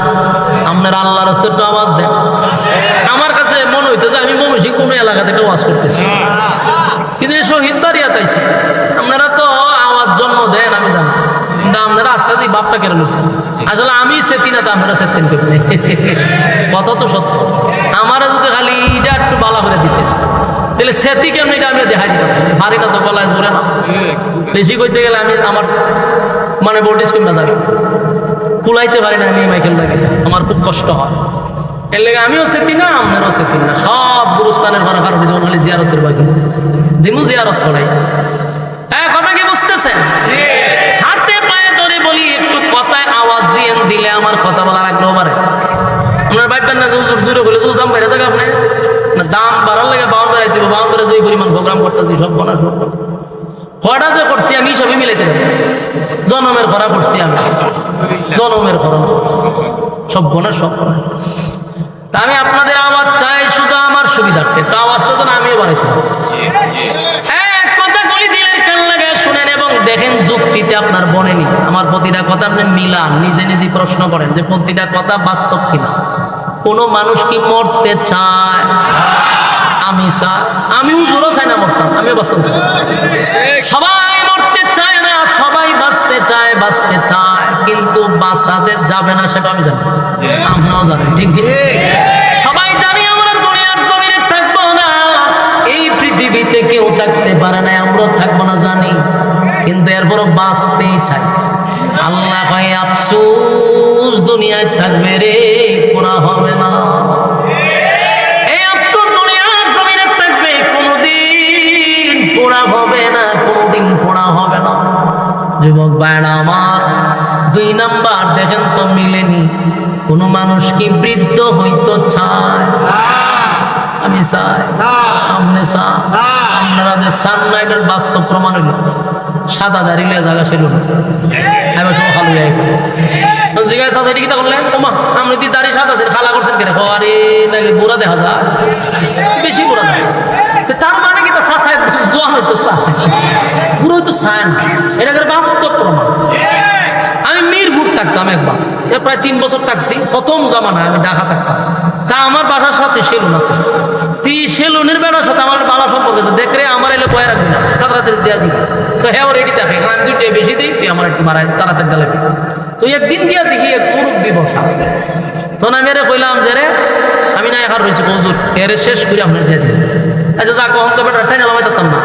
আপনারা আল্লাহর রাস্তায় একটু আওয়াজ দেন। আমার কাছে মনে হইতো যে আমি ময়মনসিংহ কোন এলাকাতে একটা ওয়াজ করতেছি, কিন্তু শহীদ বাড়িয়া তাইছি। আপনারা তো আওয়াজ জন্ম দেন আমি জানি, কিন্তু আপনারা আজকে যে বাপটা কেন লইছেন, আসলে আমি সেতি না তো আপনারা সেতেন কেমনে? কথা তো সত্য। আমারা যদি খালি এটা একটু বালা করে দিতে, তাহলে সেতি কেমন এটা আমি দেখাই দিতাম। পারি না তো, গলায় জোরে না, বেশি করতে গেলে আমি আমার মানে ভোল্টেজ কমে যাবে, কুলাইতে পারি না আমি মাইকেল লাগে, আমার খুব কষ্ট হয়। এর লেগে আমিও সেতি না, আপনারাও সেতি না। সব গুরুস্থানের ঘরে কারো যেমন খালি জিয়ারতের বাকি দিমু, জিয়ারত করাই। হ্যাঁ, কথা কি বুঝতেছেন? হাতে পায়ে ধরে বলি, একটু কথায় আওয়াজ দিয়ে দিলে আমার কথা বলার আগ্রহ বাড়ে। আপনার ভাববেন না জোরে বলে তো দাম বেড়ে থাকে, আপনি না দাম বাড়ার লাগে বাউন্ড বাড়াইতে হবে। বাউন্ডারে যে পরিমাণ প্রোগ্রাম করতেছি সব বলা সব কটা যে করছি আমি সবই মিলাইতে পারি। জনমের খরা করছি আমি, জনমের খরা করছি, সব বোনা সব বোনা। তা আমি আপনাদের আওয়াজ চাই শুধু আমার সুবিধার্থে, একটু আওয়াজটা তো আমিও বাড়াইতে পারি। কথাগুলি দিলের কান লাগে শুনেন এবং দেখেন যুক্তিতে আপনার বনেনি। আমার প্রতিটা কথা আপনি মিলান, নিজে নিজে প্রশ্ন করেন যে প্রতিটা কথা বাস্তব কিনা। কোনো মানুষ কি মরতে চায়? আমি চাই, আমিও জোরও চাই না মরতাম, আমিও বাঁচতাম চাই। সবাই মরতে চায় না, সবাই বাঁচতে চায়, বাঁচতে চায়, কিন্তু বাঁচাতে যাবে না সেটা আমি জানি, আমরাও জানি, ঠিক ঠিক। সবাই জানি আমরা দুনিয়ার জমিনে থাকবো না, এই পৃথিবীতে কেউ থাকতে পারে না, আমরাও থাকবো না জানি, কিন্তু এরপরও বাঁচতেই চাই। আল্লাহ কয় আফসোস দুনিয়ায় থাকবে রে, পুরা হবে না। এই আফসোস দুনিয়ার জমিনে থাকবে, কোনোদিন পুরা হবে না, কোনোদিন পুরা হবে না। যুবক ভাইরা আমার, 2 নাম্বার দেখেন তো মিলেনি। কোন মানুষ কি বৃদ্ধ হইতো চায়? আমি চাই, আপনি চান, আপনারা চান না, এটার বাস্তব প্রমাণ হইল। সাদা দাড়ি লিয়ে জায়গা ছিল না, এবার সব খালু যাই জিজ্ঞাসা আছে এটা কি তা করলেন? ওমা আপনি তুই দাড়ি সাদা আছে খালা করছেন কেন? আরে নাকি বুড়া দেখা যায়, বেশি বুড়া দেখা। তার মানে কি তা চাষায় জোয়ান হইতো চায়, বুড়ো হইতো চায় না, এটা বাস্তব প্রমাণ। আমি মিরপুর থাকতাম একবার, প্রায় 3 বছর থাকছি, প্রথম জামানায় আমি ঢাকা থাকতাম। তা আমার বাসার সাথে সেলুন আছে, সেলুনের বেড়ার সাথে আমার বালা সম্পর্ক আছে। দেখলে আমার এলে বয়ে রাখবি না, তাড়াতাড়ি দেওয়া দিবি। তো হ্যাঁ রেডি থাকে, আমি 2টাই বেশি দিই, তুই আমার একটু বাড়াই তাড়াতাড়ি দিলাবি। তো একদিন দিয়া দেখি এক মুরব্বী বসা, তখন আমি এরে কইলাম যে রে আমি না এখানে রয়েছি হুজুর, এর শেষ করে আপনার দিয়ে দিন। আচ্ছা যা কখন তো বেটা টাইনা লামাই থাকতাম না,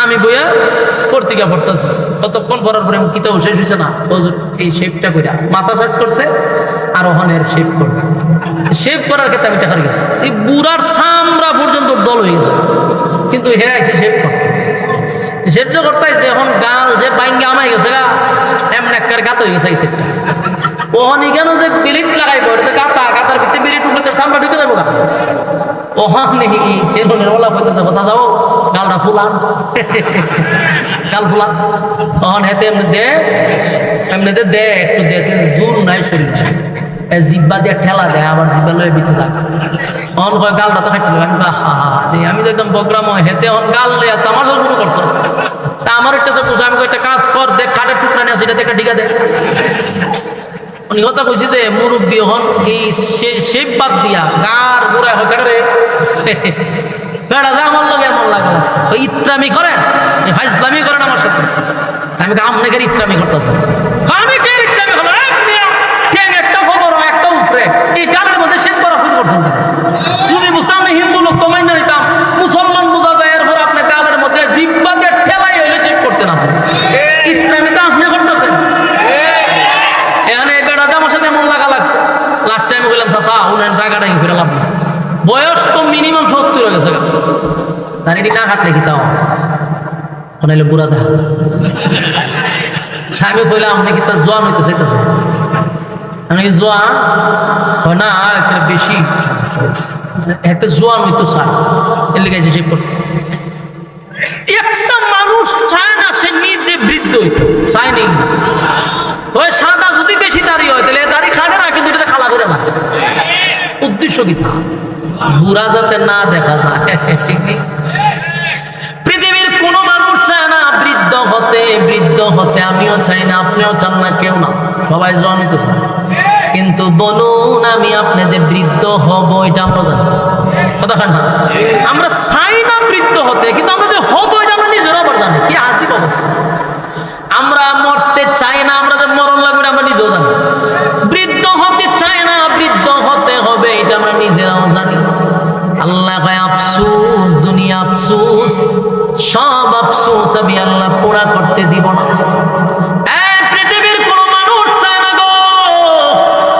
আমি বইয়া পত্রিকা পড়তেছি। কতক্ষণ পড়ার পরে কিতাব শেষ হয়েছে না, হুজুর এই শেপটা কইরা মাথা সাজ করছে, আর ওখানে শেপ করবে। শেপ করার ক্ষেত্রে আমি টাকা গেছি, এই বুড়ার সামরা পর্যন্ত দল হয়ে গেছে, কিন্তু হেরা এসে শেপ করতে, শেপ যে করতে আইছে, এখন গাল যে বাইঙ্গে আমাই গেছে গা, এমন একটা গাত হয়ে গেছে এই শেপটা। ওখানে কেন যে বিলিট লাগাইবো, এটা তো গাতা, গাতার ভিতরে বিলিট উঠলে তোর সামরা ঢুকে যাবো গা। ওখানে কি সেলুনের ওলা পর্যন্ত বসা যাবো, গালটা ফুলান, গাল ফুলান। তখন হেতে এমনি দে একটু দে, জোর নাই শরীর, জিব্বা দিয়ে ঠেলা দেয়, আবার জিব্বা লয়ে বিতে যাক। অন কয় গালটা তো খাইতে আমি আমি তো একদম বকরাম হেতে অন গাল লইয়া তামাশা শুরু করছো। তা আমার একটা যে বুঝা, আমি একটা কাজ কর, দেখ খাটের টুকরা নিয়ে সেটাতে একটা ডিগা দেখ। উনি কথা কইছি যে মুরব্বী হন এই শেপ বাদ দিয়া গার গোড়া হয় কেটে বেড়া যা আমার লগে এমন লাগা লাগছে। ওই ইত্রামি করেন, ভাই ইসলামি করেন আমার সাথে। আমি আপনাকে ইত্রামি করতেছে, আমি কে ইত্রামি হলো একটা খবর একটা উপরে এই গালের মধ্যে শেপ করা শুরু করছেন। যদি বুঝতাম আমি হিন্দু লোক তো মাইনা নিতাম, মুসলমান বোঝা যায়, এরপর আপনি গালের মধ্যে জিব্বা দিয়ে ঠেলাই হইলে শেপ করতেন। আপনি ইত্রামি তো আপনি করতেছেন। এখানে এই বেড়াতে আমার সাথে এমন লাগা লাগছে। লাস্ট টাইম বললাম চাচা উনার টাকাটা ফিরে লাভ না, বয়স তো মিনিমাম 70 হয়ে গেছে, তার এটি না কাটলে কি তাও বুড়া দেখা যায়। আমি কইলাম আপনি কি তার জোয়ান হইতে চাইতেছে? আমি কি জোয়ান হয় না, একটা বেশি একটা জোয়ান হইতো চায়, এর লেগে সে করতে। একটা মানুষ চায় না সে নিজে বৃদ্ধ হইতো, চায়নি। ওই সাদা যদি বেশি দাড়ি হয় তাহলে দাড়ি খাটে না, কিন্তু এটা খালা করে না। উদ্দেশ্য কি? বুড়া যাতে না দেখা যায়, ঠিক নেই? পৃথিবীর কোন মানুষ চায় না বৃদ্ধ হতে। বৃদ্ধ হতে আমিও চাই না, আপনিও চান না, কেউ না, সবাই জন্মিত চায়। কিন্তু বলুন আমি আপনি যে বৃদ্ধ হব এটা আমরা জানি কথা না? আমরা চাই না বৃদ্ধ হতে, কিন্তু আমরা যে হব এটা আমরা নিজেরা আবার জানি। কি আজীব অবস্থা! আমরা মরতে চাই না, আমরা যে মরণ লাগবে আমরা নিজেও জানি। বৃদ্ধ হতে চাই না, বৃদ্ধ হতে হবে এটা আমরা নিজেরাও জানি। আল্লাহ কয় আফসোস, দুনিয়া আফসোস, সব আফসোস আমি আল্লাহ পুরা করতে দিব না। পৃথিবীর কোন মানুষ চায় না গো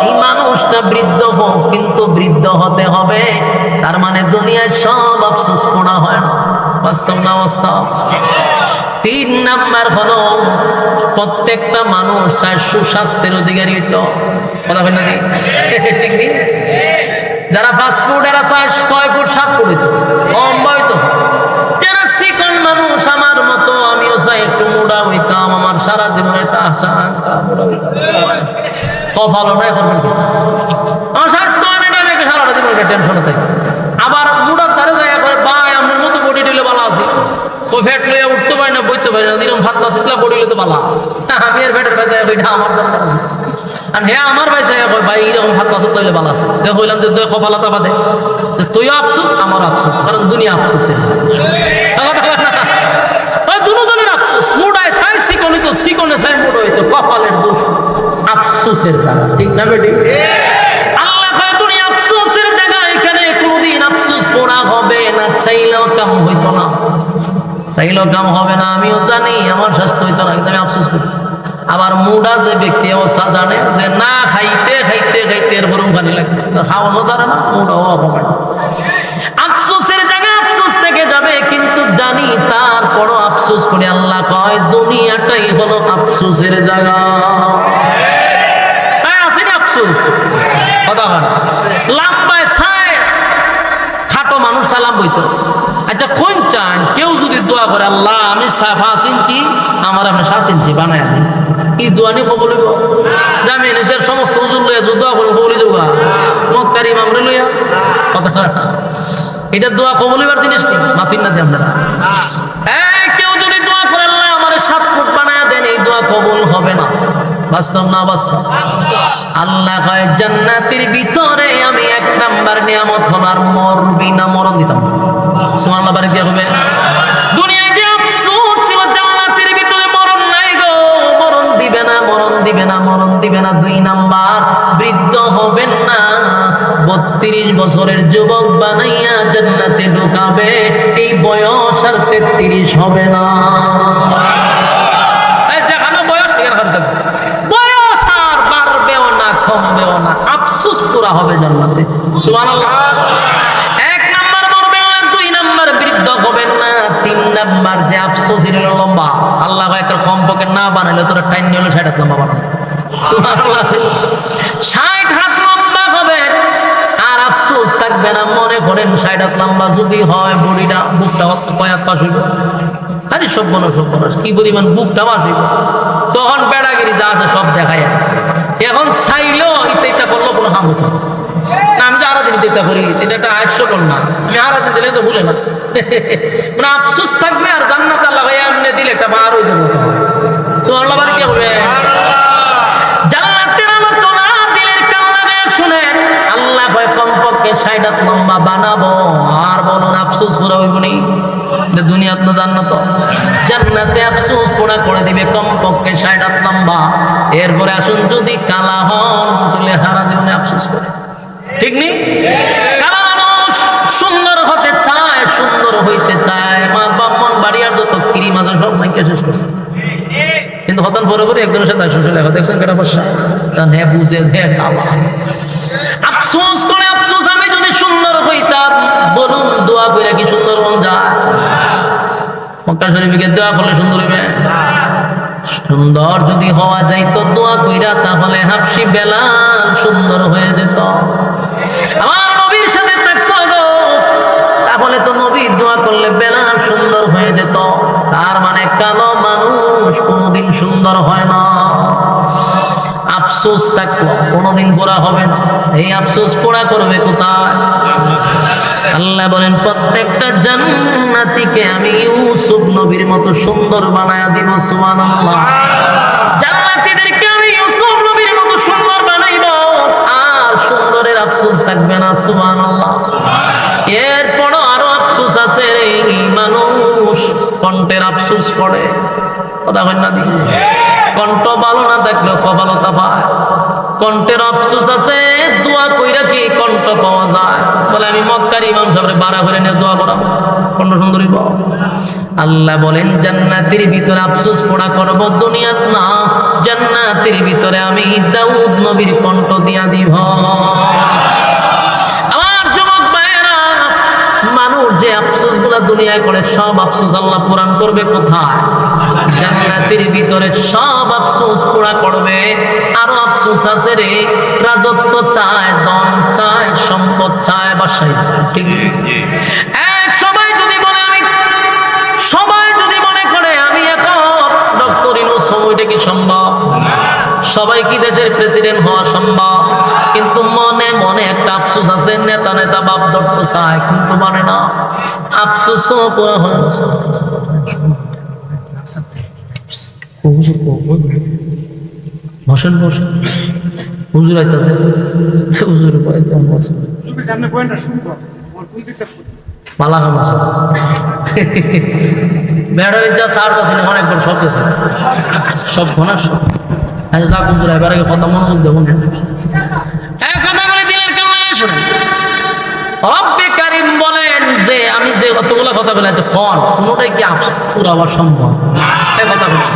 এই মানুষটা বৃদ্ধ হোক, কিন্তু বৃদ্ধ হতে হবে। তার মানে দুনিয়ায় সব আফসোস পুরা হয় না। বাস্তব না বাস্তব? 3 নাম্বার হলো প্রত্যেকটা মানুষ চায় সুস্বাস্থ্যের অধিকারী হইতো। কথা বলেন না ঠিক নেই? যারা ফাস্ট ফুড এরা চায় 6 ফুট 7 ফুট হইতো, লম্বা হইতো। যারা চিকন মানুষ আমার মতো, আমিও চাই একটু মোটা হইতাম, আমার সারা জীবনে একটা আশা মোটা হইতাম। কপালও নাই, করবেন কি? আমার স্বাস্থ্য একটু সারাটা জীবনে টেনশনে থাকে। আবার মোটার দ্বারা যায় ভাই আপনার মতো বডি দিলে ভালো আছে, ফ্যাট লইয়া উঠতে পারি না, বইতে পারি না, দিলাম ভাতলা শীতলা বডি লইতে ভালো। আমি আর ফ্যাটের বাজায় ওইটা আমার দরকার আছে। আর হ্যাঁ আমার ভাই চাই ভাই এইরকম ভাতলা শীত লইলে ভালো আছে। দেখো হইলাম যে তুই কপালতা বাদে তুইও আফসোস আমার আফসোস, কারণ দুনিয়া আফসোসের দুজনের আফসোস। মোটায় চাই চিকন হইতো, চিকনে চাই মোটা হইতো, কপালের দোষ, আফসোসের জায়গা, ঠিক না বেটি? আল্লাহ কয় দুনিয়া আফসোসের জায়গা, এখানে কোনোদিন আফসোস পোড়া হবে না, চাইলেও কাম হইতো না, চাইলেও কাম হবে না। আমিও জানি আমার স্বাস্থ্য হইতো না, কিন্তু আমি আফসোস করি। আবার মুডা যে ব্যক্তি অবস্থা জানে যে না খাইতে খাইতে খাইতে এর বরং খানি লাগবে, খাওয়ানো জানে না, মুডাও অপমান। আফসোসের জায়গায় আফসোস থেকে যাবে, কিন্তু জানি তারপরও আফসোস করে। আল্লাহ কয় দুনিয়াটাই হলো আফসোসের জায়গা। আসেনি আফসোস? কথা বল। লাম্বায় ছায় খাটো মানুষ সালাম বইতো। আচ্ছা কোন চান কেউ যদি দোয়া করে আল্লাহ আমি 5 ইঞ্চি, আমার আপনি 7 ইঞ্চি বানায় দিন, এই দোয়া নিয়ে খবর লইব? জামি নিজের সমস্ত হুজুর লইয়া দোয়া করে খবর যাওয়া মক্কার ইমামরে লইয়া? কথা এটা দোয়া কবুল হইবার জিনিস নেই, মাতিন না দিয়ে আপনারা। কেউ যদি দোয়া করে আল্লাহ আমার 7 ফুট বানায় দেন, এই দোয়া কবুল হবে না। বাস্তব না বাস্তব? আল্লাহ কয় জান্নাতের ভিতরে আমি 1 নাম্বার নিয়ামত হলো আর মরবি না, মরণ দিতাম। সুবহানাল্লাহ, বাড়ি দিয়ে হবে। দুনিয়ায় যে আফসোস ছিল, জান্নাতের ভিতরে মরণ নাই গো, মরণ দিবে না, মরণ দিবে না, মরণ দিবে না। 2 নাম্বার বৃদ্ধ হবেন না, 32 বছরের যুবক বানাইয়া জান্নাতে ঢুকাবে, এই বয়স আর 33 হবে না। যেখানে বয়স সেখানে থাকবে, বয়স আর বাড়বেও না কমবেও না, আফসোস পুরা হবে জান্নাতে। সুবহানাল্লাহ। 1 নাম্বার মরবেন না, 2 নাম্বার বৃদ্ধ হবেন না, 3 নাম্বার যে আফসোস হলো লম্বা। আল্লাহ একটা কমপক্ষে না বানাইলে তোরা টাইম নিয়ে হলো 60 হাত লম্বা বানানো। সুবহানাল্লাহ। 60 হাত লম্বা হবে আর আফসোস থাকবে না। মনে করেন 60 হাত লম্বা যদি হয়, বডিটা বুকটা কয় হাত পাশ হইব? আরে সব্বনাশ কি পরিমাণ বুকটা পাশ হইব, তখন বেড়াগিরি যা আছে সব দেখায়। এখন চাইলেও ইত্যা করলো কোনো হাম হতো না। আমি যে আরাদিন ইত্যা করি, এটা একটা আয়সকল না, আমি আরাদিন দিলে তো ভুলে না। মানে আফসোস থাকবে আর জান্নাত আল্লাহ ভাই এমনি দিলে একটা বার হয়ে যাবে। সুবহানাল্লাহ, বাড়ি কি হবে? জান্নাতের আলোচনা দিলের কান লাগায় শুনেন। আল্লাহ কয় কমপক্ষে 60 হাত লম্বা বানাবো, আর বলুন আফসোস পুরা হইব নি? দুনিয়াত না জান্নাত? জান্নাতে আফসোস পুরা করে দিবে কমপক্ষে 60 হাত লম্বা। এরপরে আসুন যদি কালা হন তাহলে সারা জীবনে আফসোস করে, ঠিক নেই? কালা মানুষ সুন্দর হতে চায়, সুন্দর হইতে চায়, মা বাম্মন বাড়িয়ার যত ক্রিম আছে সব নাকি শেষ করছে, কিন্তু হতান পরে পরে একজনের সাথে শ্বশুর লেখা দেখছেন কেটা বসা, তা হ্যাঁ বুঝে যে খাওয়া আফসোস করে। আফসোস আমি যদি সুন্দর হইতাম, বলুন দোয়া করে কি সুন্দর মন যায়? মক্কা শরীফে দোয়া করলে সুন্দর হইবে? সুন্দর যদি হওয়া যাইতো দোয়া কইরা, তাহলে হাফসি বেলাল সুন্দর হয়ে যেত। আমার নবীর সাথে থাকতো গো, তাহলে তো নবী দোয়া করলে বেলাল সুন্দর হয়ে যেত। তার মানে কালো মানুষ কোনোদিন সুন্দর হয় না। আফসোস থাকলো কোনোদিন গোরা হবে না। এই আফসোস পোড়া করবে কোথায়? আল্লাহ বলেন প্রত্যেকটা জান্নাতীকে আমি ইউসুফ নবীর মতো সুন্দর বানায়া দিব। সুবহানাল্লাহ। জান্নাতীদেরকে আমি ইউসুফ নবীর মতো সুন্দর বানাইব, আর সুন্দরের আফসোস থাকবে না। সুবহানাল্লাহ। এরপরও আরো আফসোস আছে। এই মানুষ কণ্ঠের আফসোস করে, কথা হয় না দিন। কণ্ঠ ভালো না থাকলেও কপালতা পায়। কণ্ঠের আফসোস আছে। দোয়া কইরা কি কণ্ঠ পাওয়া যায়? বলে আমি মক্কার ইমাম সাহেবের বাড়া করে নিয়ে দোয়া পড়াবো, কণ্ঠ সুন্দরী পাও। আল্লাহ বলেন জান্নাতের ভিতরে আফসোস পড়া করব, দুনিয়াত না। জান্নাতের ভিতরে আমি দাউদ নবীর কণ্ঠ দিয়া দিব। আমার যুবক ভাইয়েরা, মানুষ যে আফসোস গুলা দুনিয়ায় করে, সব আফসোস আল্লাহ পূরণ করবে কোথায়? জান্নাতের ভিতরে সব আফসোস পুরা করবে। আরো আফসোস আছে রে। রাজত্ব চায়, ধন চায়, সম্পদ চায়, বাসায় চায়। ঠিক এক সবাই যদি বলে আমি, সবাই যদি মনে করে আমি এখন ডক্টর ইউনূস, সময়টা কি সম্ভব? সবাই কি দেশের প্রেসিডেন্ট হওয়া সম্ভব? কিন্তু মনে মনে একটা আফসোস আছে। নেতা নেতা বাপ ধরতে চায়, কিন্তু মানে না। আফসোসও পুরা হয়। বসেন বসেন, হুজুর আইতাছে। হুজুর পালা কাম আছে, ব্যাটারি যা চার্জ আছে অনেকবার সব গেছে, সব ফোনার সব। আচ্ছা যাক হুজুর, এবার আগে কথা মনোযোগ দেবো। কথা বলে দিলেন কেমন শোনেন। রব্বে কারীম বলেন যে আমি যে কতগুলো কথা বলে কন, কোনোটাই কি পুরাবার সম্ভব? এই কথা বলছি।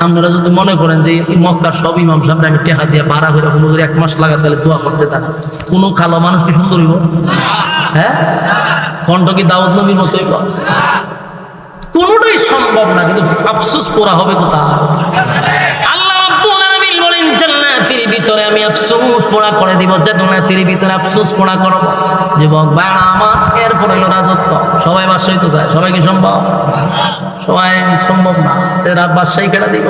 আপনারা যদি মনে করেন যে মক্কার সব ইমাম সাহেব আমি টেকা দিয়ে ভাড়া করে হুজুর 1 মাস লাগাতে হলে দোয়া করতে থাক, কোনো কালো মানুষ কি সুন্দর হইব? হ্যাঁ, কণ্ঠ কি দাউদ নবীর মতো হইব? কোনোটাই সম্ভব না। কিন্তু আফসোস পোড়া হবে কোথায়? আল্লাহ রাব্বুল আলামিন বলেন জান্নাতের ভিতরে আমি আফসোস পোড়া করে দিব। জান্নাতের ভিতরে আফসোস পোড়া করব। যুবক ভাইরা আমার, এরপর হলো রাজত্ব। সবাই বাদশাহী তো চায়, সবাই কি সম্ভব? সবাই সম্ভব না। এরা বাদশাহী কেটে দিব।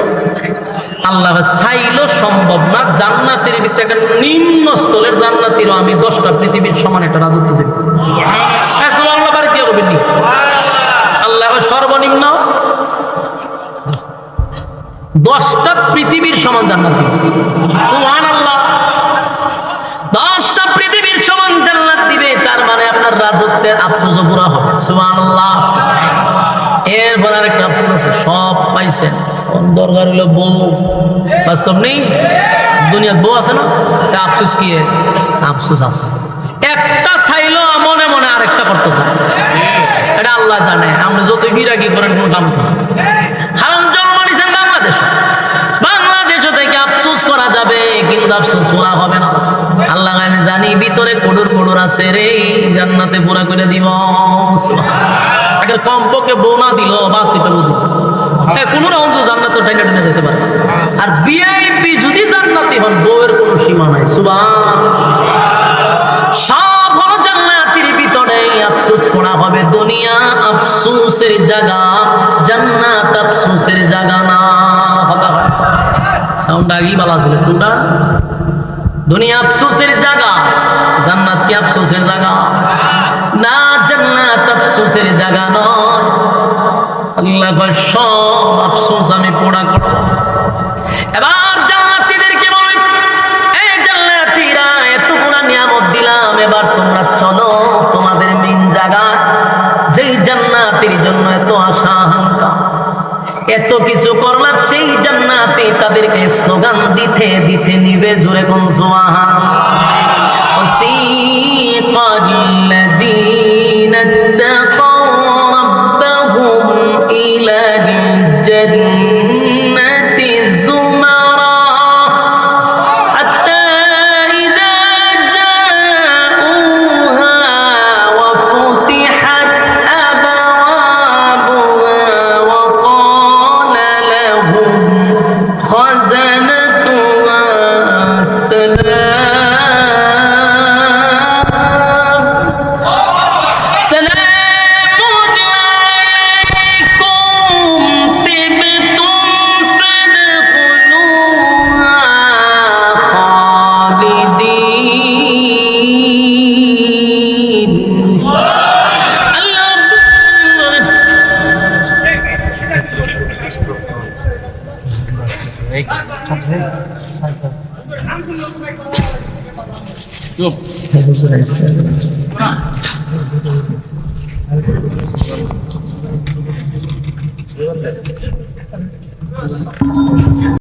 আল্লাহ চাইলেও সম্ভব না। জান্নাতের ভিতরে একটা নিম্ন স্তরের জান্নাতিরও আমি 10টা পৃথিবীর সমান একটা রাজত্ব দেব। আল্লাহ বাড়ি কি করবেন? আল্লাহ সর্বনিম্ন 10টা পৃথিবীর সমান জান্নাত দিবে। সুবহানাল্লাহ। 10টা পৃথিবীর সমান জান্নাত দিবে। তার মানে আপনার রাজত্বের আফসোস পুরা হবে। সুবহানাল্লাহ। এরপর আরেকটা আফসোস আছে, সব পাইছেন, দরকার হলো বউ। বাস্তব নেই, দুনিয়ার বউ আছে না? আফসোস কি? আফসোস আছে। একটা চাইলো মনে মনে আরেকটা করতে চায়, এটা আল্লাহ জানে। আপনি যতই বিরাগী করেন কোনো কাম করে না। কারণ জন্ম নিয়েছেন বাংলাদেশে, বাংলাদেশে থেকে আফসোস করা যাবে, কিন্তু আফসোস পুরা হবে না। আল্লাহ আমি জানি ভিতরে কোডর কোডর আছে রে, জান্নাতে পুরা করে দিব। আগে কমপক্ষে বউ না দিল বা তুইটা বউ দিব, কোনো রকম তো জান্নাত টাইনে টেনে যেতে পারে। আর ভিআইপি যদি জান্নাতি হন, বউয়ের কোনো সীমা নাই। সুবহানাল্লাহ। সব হলো জান্নাতের ভিতরে। আফসোস করা হবে। দুনিয়া আফসোসের জায়গা, জান্নাত আফসোসের জায়গা না। সাউন্ড আগেই বলা ছিল টুটা। দুনিয়া আফসোসের জায়গা, জান্নাত কি আফসোসের জায়গা না? জান্নাত আফসোসের জায়গা নয়। আল্লাহ কয় সব আফসোস আমি পোড়া করব। এবার জান্নাতীদেরকে বলেন, এই জান্নাতীরা এতগুলা নিয়ামত দিলাম, এবার তোমরা চলো তোমাদের মেইন জায়গা, যেই জান্নাতের জন্য এত আশা আকাঙ্ক্ষা, এত কিছু করলাম, সেই জান্নাতে তাদেরকে স্লোগান দিতে দিতে নিবে। জোরে কোন সুবহানাল্লাহ। ওয়াসিকাল্লাযীনা তাকাউ রাব্বাহুম ইলাল জান্নাতি যুমারা হাত্তা ইযা জাউহা ওয়া ফুতিহাত আবওয়াবুহা ওয়া ক্বালা লাহুম চুপ